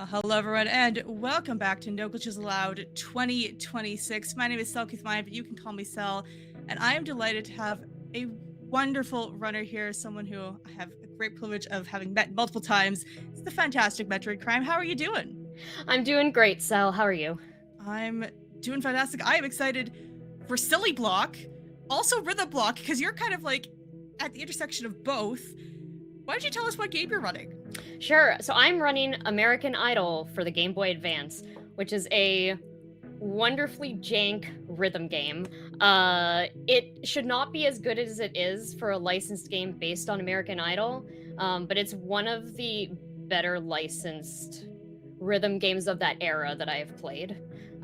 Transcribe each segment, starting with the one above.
Hello, everyone, and welcome back to No Glitches Allowed 2026. My name is selcouthmind, but you can call me Sel, and I am delighted to have a wonderful runner here, someone who I have a great privilege of having met multiple times. It's the fantastic Metroid Crime. How are you doing? I'm doing great, Sal. How are you? I'm doing fantastic. I am excited for Silly Block, also Rhythm Block, because you're kind of like at the intersection of both. Why don't you tell us what game you're running? Sure. So I'm running American Idol for the Game Boy Advance, which is a wonderfully jank rhythm game. It should not be as good as it is for a licensed game based on American Idol, but it's one of the better licensed rhythm games of that era that I have played.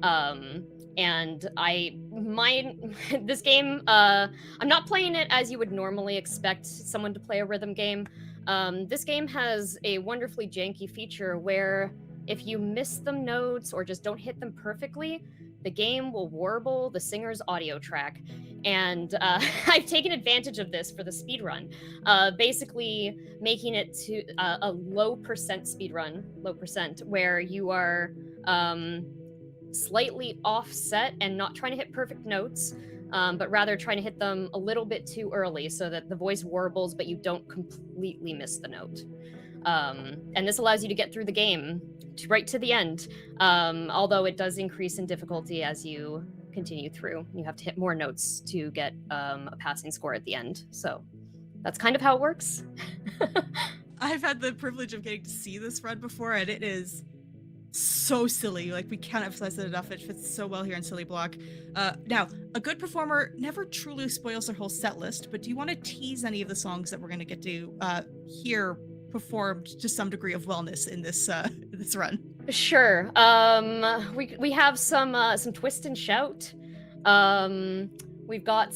And this game, I'm not playing it as you would normally expect someone to play a rhythm game. This game has a wonderfully janky feature where if you miss some notes or just don't hit them perfectly, the game will warble the singer's audio track. And I've taken advantage of this for the speedrun, basically making it to a low percent speedrun, where you are slightly offset and not trying to hit perfect notes, but rather trying to hit them a little bit too early so that the voice warbles, but you don't completely miss the note. And this allows you to get through the game right to the end, although it does increase in difficulty as you continue through. You have to hit more notes to get a passing score at the end. So that's kind of how it works. I've had the privilege of getting to see this run before, and it is so silly. Like, we can't emphasize it enough. It fits so well here in Silly Block. Now, a good performer never truly spoils their whole set list, but do you want to tease any of the songs that we're going to get to hear performed to some degree of wellness in this this run? Sure. We have some twist and shout. We've got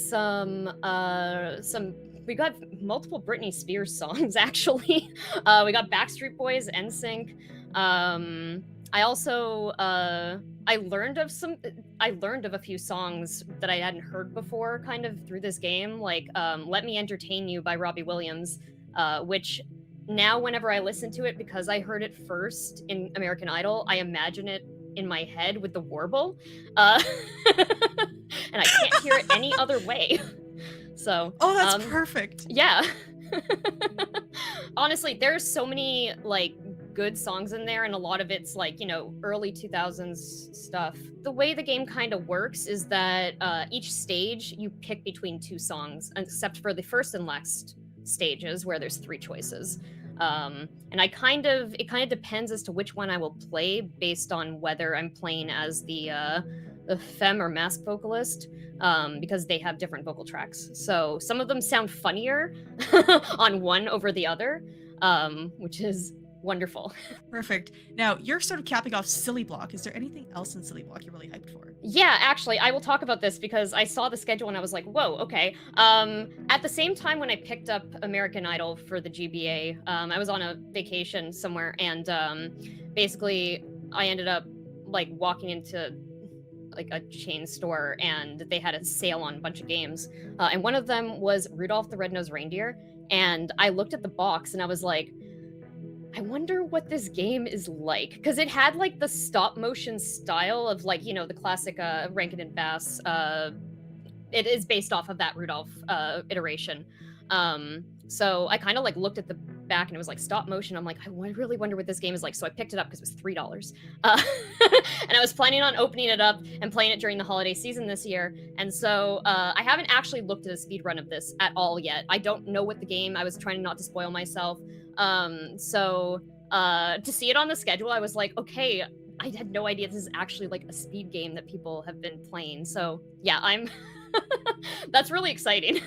we got multiple Britney Spears songs actually. We got Backstreet Boys, NSYNC. I also I learned of a few songs that I hadn't heard before kind of through this game, like Let Me Entertain You by Robbie Williams, which now whenever I listen to it, because I heard it first in American Idol, I imagine it in my head with the warble, and I can't hear it any other way. So that's perfect. Yeah. Honestly, there's so many like good songs in there, and a lot of it's like, early 2000s stuff. The way the game kind of works is that each stage you pick between two songs, except for the first and last stages where there's three choices. And it kind of depends as to which one I will play based on whether I'm playing as the femme or mask vocalist, because they have different vocal tracks. So some of them sound funnier on one over the other, which is wonderful. Perfect. Now, you're sort of capping off Silly Block. Is there anything else in Silly Block you're really hyped for? Yeah, actually, I will talk about this because I saw the schedule and I was like, whoa, okay. At the same time when I picked up American Idol for the GBA, I was on a vacation somewhere, and basically I ended up like walking into like a chain store, and they had a sale on a bunch of games. And one of them was Rudolph the Red-Nosed Reindeer. And I looked at the box and I was like, I wonder what this game is like, because it had like the stop motion style of like, the classic Rankin and Bass. It is based off of that Rudolph iteration. So I kind of like looked at the back and it was like stop motion. I'm like, I really wonder what this game is like. So I picked it up because it was $3. And I was planning on opening it up and playing it during the holiday season this year. And so I haven't actually looked at a speed run of this at all yet. I don't know what the game, I was trying not to spoil myself. So to see it on the schedule, I was like, okay, I had no idea this is actually like a speed game that people have been playing. So yeah, that's really exciting.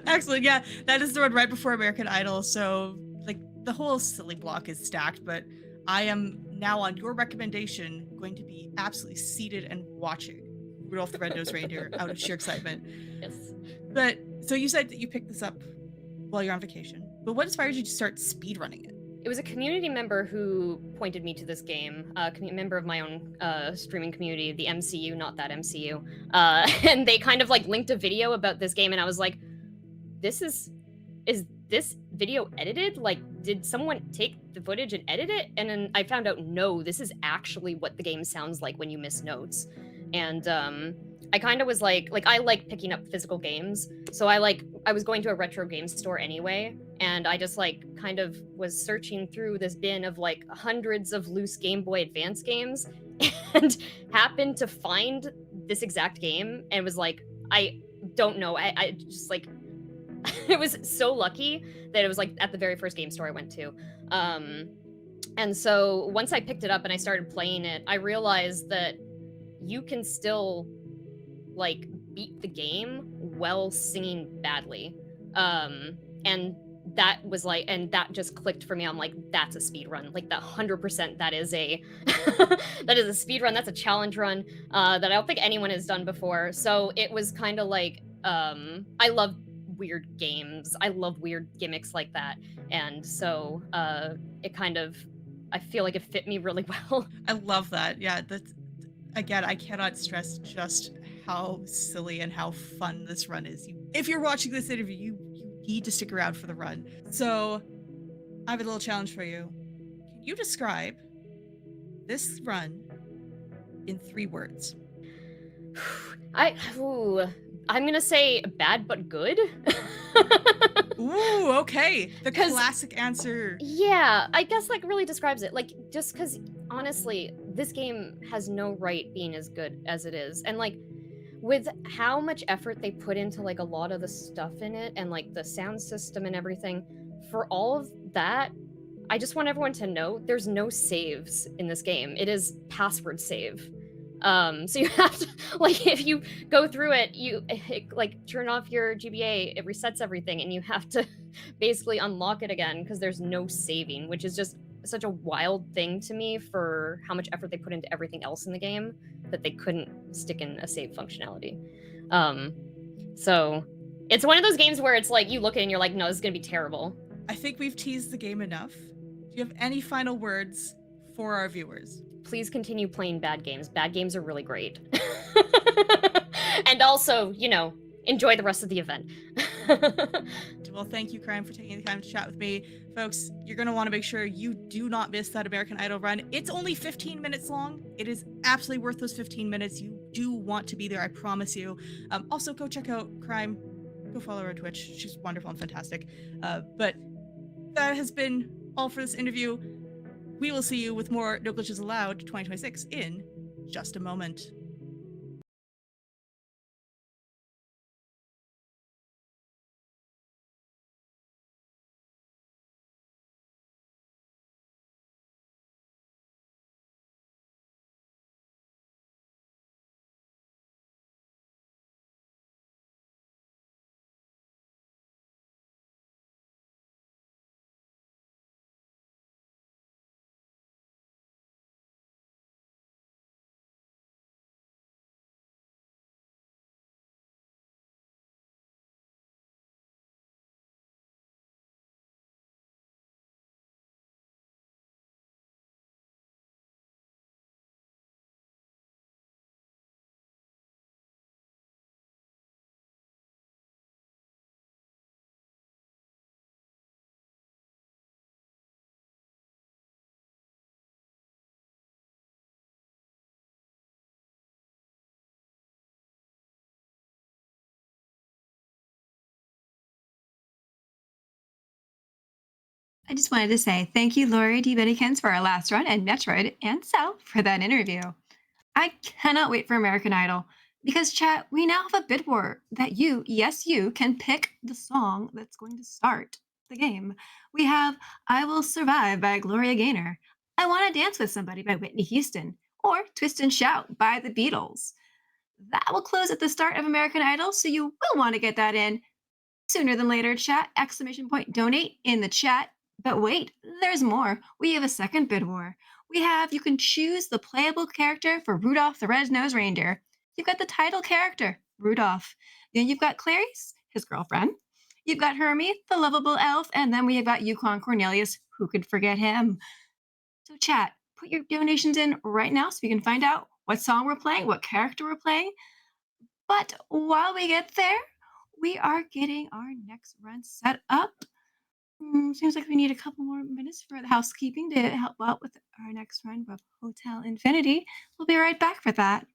Excellent. Yeah, that is the one right before American Idol. So like the whole Silly Block is stacked, but I am now on your recommendation going to be absolutely seated and watching Rudolph the Red-Nosed Reindeer out of sheer excitement. Yes. But so you said that you picked this up while you're on vacation, but what inspired you to start speedrunning it? It was a community member who pointed me to this game, a member of my own streaming community, the MCU, not that MCU. And they kind of like linked a video about this game, and I was like, is this video edited? Like, did someone take the footage and edit it? And then I found out, no, this is actually what the game sounds like when you miss notes. And I kind of was like I like picking up physical games, so I was going to a retro game store anyway, and I just like kind of was searching through this bin of like hundreds of loose Game Boy Advance games, and happened to find this exact game, and was like, I don't know, I just like it was so lucky that it was like at the very first game store I went to. Um, and so once I picked it up and I started playing it, I realized that you can still like beat the game while singing badly. And that was like, and that just clicked for me. I'm like, that's a speed run. Like that 100%. That is a that is a speed run. That's a challenge run that I don't think anyone has done before. So it was kind of like, I love weird games. I love weird gimmicks like that, and so it kind of, I feel like it fit me really well. I love that. Yeah, that's again, I cannot stress just how silly and how fun this run is. If you're watching this interview, you need to stick around for the run. So, I have a little challenge for you. Can you describe this run in 3 words? Ooh, I'm gonna say bad but good. Ooh, okay. The 'Cause classic answer. yeah, I guess like really describes it. Like just because honestly, this game has no right being as good as it is, and like with how much effort they put into like a lot of the stuff in it, and like the sound system and everything, for all of that, I just want everyone to know there's no saves in this game. It is password save. So you have to like if you go through it, like turn off your GBA, it resets everything, and you have to basically unlock it again because there's no saving, which is just such a wild thing to me for how much effort they put into everything else in the game that they couldn't stick in a save functionality. Um, so it's one of those games where it's like you look at it and you're like, no, this is gonna be terrible. I think we've teased the game enough. Do you have any final words for our viewers? Please continue playing bad games. Bad games are really great. And also, enjoy the rest of the event. Well, thank you, Crime, for taking the time to chat with me. Folks, you're going to want to make sure you do not miss that American Idol run. It's only 15 minutes long. It is absolutely worth those 15 minutes. You do want to be there, I promise you. Also, go check out Crime. Go follow her on Twitch. She's wonderful and fantastic. But that has been all for this interview. We will see you with more No Glitches Allowed 2026 in just a moment. I just wanted to say thank you, Lori D. Bettykins, for our last run, and Metroid and Sal for that interview. I cannot wait for American Idol because, chat, we now have a bid war that you, yes, you, can pick the song that's going to start the game. We have I Will Survive by Gloria Gaynor, I Want to Dance with Somebody by Whitney Houston, or Twist and Shout by the Beatles. That will close at the start of American Idol, so you will want to get that in sooner than later. Chat, exclamation point, donate in the chat. But wait, there's more. We have a second bid war. You can choose the playable character for Rudolph the Red-Nosed Reindeer. You've got the title character, Rudolph. Then you've got Clarice, his girlfriend. You've got Hermie, the lovable elf. And then we have got Yukon Cornelius. Who could forget him? So, chat, put your donations in right now so we can find out what song we're playing, what character we're playing. But while we get there, we are getting our next run set up. Seems like we need a couple more minutes for the housekeeping to help out with our next run of Hotel Infinity. We'll be right back for that.